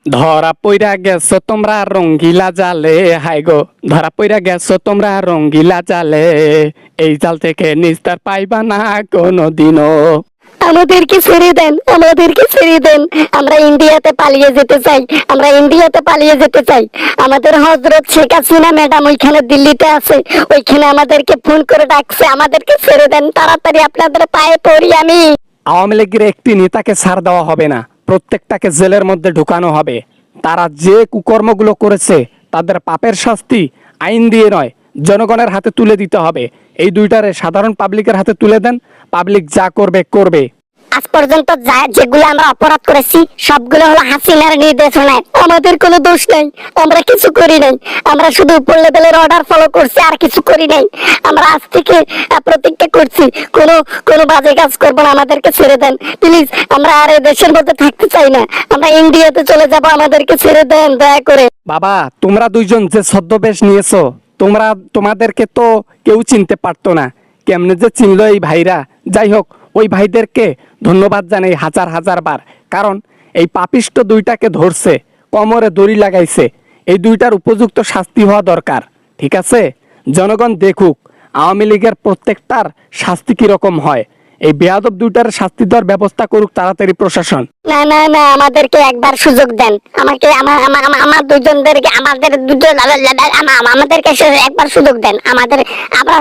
ধরা পইরা গেছো তোমরা রঙ্গিলা জালে, হাই গো ধরা পইরা গেছো তোমরা রঙ্গিলা জালে, এই জাল থেকে নিস্তার পাইবা না কোনোদিনও। আমাদেরকে ছেড়ে দেন, আমাদেরকে ছেড়ে দেন। আমরা ইন্ডিয়াতে পালিয়ে যেতে চাই, আমরা ইন্ডিয়াতে পালিয়ে যেতে চাই। আমাদের হযরত শেখ হাসিনা ম্যাডাম ওইখানে দিল্লিতে আছে, ওইখানে আমাদেরকে ফোন করে ডাকছে। আমাদেরকে ছেড়ে দেন তাড়াতাড়ি, আপনাদের পায়ে পড়ি আমি। আওয়ামী লীগের একটি নেতাকে ছাড় দেওয়া হবে না, প্রত্যেকটাকে জেলের মধ্যে ঢুকানো হবে। তারা যে কুকর্মগুলো করেছে তাদের পাপের শাস্তি আইন দিয়ে নয়, জনগণের হাতে তুলে দিতে হবে। এই দুইটারে সাধারণ পাবলিকের হাতে তুলে দেন, পাবলিক যা করবে করবে। আজ পর্যন্ত যেগুলো আমরা অপরাধ করেছি সবগুলো হলো হাসিনার নির্দেশনায়। আমাদের কোনো দোষ নাই, আমরা কিছু করি নাই। আমরা শুধু উপর লেভেলের অর্ডার ফলো করছি, আর কিছু করি নাই। আমরা আজ থেকে প্রতিজ্ঞা করছি কোনো বাজে কাজ করবো না। আমাদেরকে ছেড়ে দেন প্লিজ, আমরা আর এই দেশের মধ্যে থাকতে চাই না। আমরা ইন্ডিয়াতে চলে যাব, আমাদেরকে ছেড়ে দেন দয়া করে। বাবা, তোমরা দুইজন যে ছদ্মবেশ নিয়েছো, তোমাদেরকে তো কেউ চিনতে পারতো না, কেমনে যে চিনলো এই ভাইরা। যাই হোক, ওই ভাইদেরকে ধন্যবাদ জানাই হাজার হাজার বার, কারণ এই পাপিষ্ট দুইটাকে ধরছে, কোমরে দড়ি লাগাইছে। এই দুইটার উপযুক্ত শাস্তি হওয়া দরকার, ঠিক আছে? জনগণ দেখুক আওয়ামী লীগের প্রত্যেকটার শাস্তি কিরকম হয়। এই বেয়াদব দুইটার শাস্তি দেওয়ার ব্যবস্থা করুক তাড়াতাড়ি প্রশাসন। না না না, আমাদেরকে একবার সুযোগ দেন। আমাকে আমার দুজনদেরকে, আমাদের দুজন আমাদেরকে একবার সুযোগ দেন। আমরা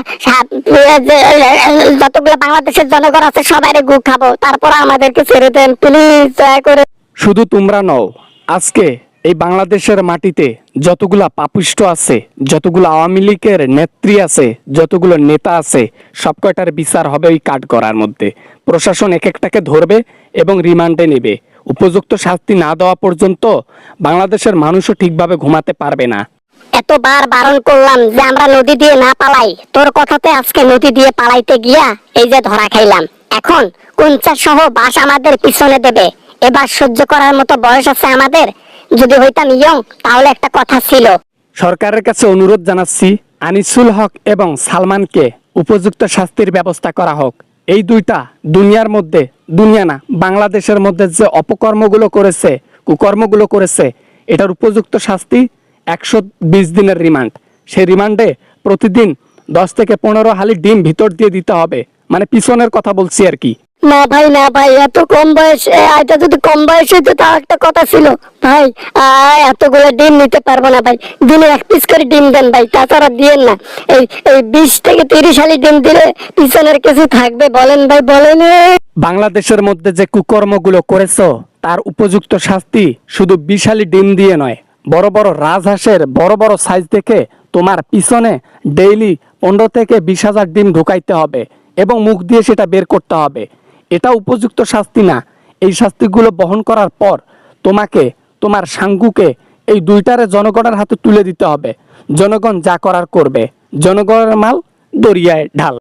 যতগুলো বাংলাদেশের জনগণ আছে সবাই গু খাবো, তারপর আমাদেরকে ছেড়ে দেন প্লিজ দয়া করে। শুধু তোমরা নও, আজকে এই বাংলাদেশের মাটিতে যতগুলা পাপিষ্ট আছে, যতগুলো আওয়ামী লীগের নেত্রী আছে, যতগুলো নেতা আছে, সব কয়টার বিচার হবে ওই কাঠগড়ার মধ্যে। প্রশাসন এক একটাকে ধরবে এবং রিমান্ডে নেবে। উপযুক্ত শাস্তি না দেওয়া পর্যন্ত বাংলাদেশের মানুষও ঠিকভাবে ঘুমাতে পারবে না। এতবার বারণ করলাম যে আমরা নদী দিয়ে না পালাই, তোর কথাতে আজকে নদী দিয়ে পালাইতে গিয়া এই যে ধরা খাইলাম। এখন কুঞ্চা সহ বাস আমাদের পিছনে দেবে, এবার সহ্য করার মতো বয়স আছে আমাদের। যদি হইতাম ইয়ং তাহলে একটা কথা ছিল। সরকারের কাছে অনুরোধ জানাচ্ছি, আনিসুল হক এবং সালমানকে উপযুক্ত শাস্তির ব্যবস্থা করা হোক। এই দুইটা দুনিয়ার মধ্যে, দুনিয়া না বাংলাদেশের মধ্যে যে অপকর্মগুলো করেছে, কুকর্মগুলো করেছে, এটার উপযুক্ত শাস্তি 120 দিনের রিমান্ড। সেই রিমান্ডে প্রতিদিন 10 থেকে 15 হালি ডিম ভিতর দিয়ে দিতে হবে, মানে পিছনের কথা বলছি আর কি। না ভাই, না ভাই, এত কম বয়স, এটা যদি কম বয়স হইতো তাও একটা কথা ছিল ভাই। এতগুলো ডিম নিতে পারবো না ভাই, দিনে 1 পিস করে ডিম দেন ভাই, তাছাড়া দিয়েন না। এই এই 20 থেকে 30 হালি ডিম দিলে পিছনের কিছু থাকবে? বলেন ভাই, বলেন। বাংলাদেশের মধ্যে যে কুকর্মগুলো করেছো তার উপযুক্ত শাস্তি শুধু 20 হালি ডিম দিয়ে নয়, বড় বড় রাজহাঁসের বড় বড় সাইজ দেখে তোমার পিছনে ডেইলি 15 থেকে 20,000 ডিম ঢুকাইতে হবে এবং মুখ দিয়ে সেটা বের করতে হবে। এটা উপযুক্ত শাস্তি না। এই শাস্তিগুলো বহন করার পর তোমাকে, তোমার সাঙ্গুকে, এই দুইটারে জনগণের হাতে তুলে দিতে হবে। জনগণ যা করার করবে। জনগণের মাল দরিয়ায় ঢাল।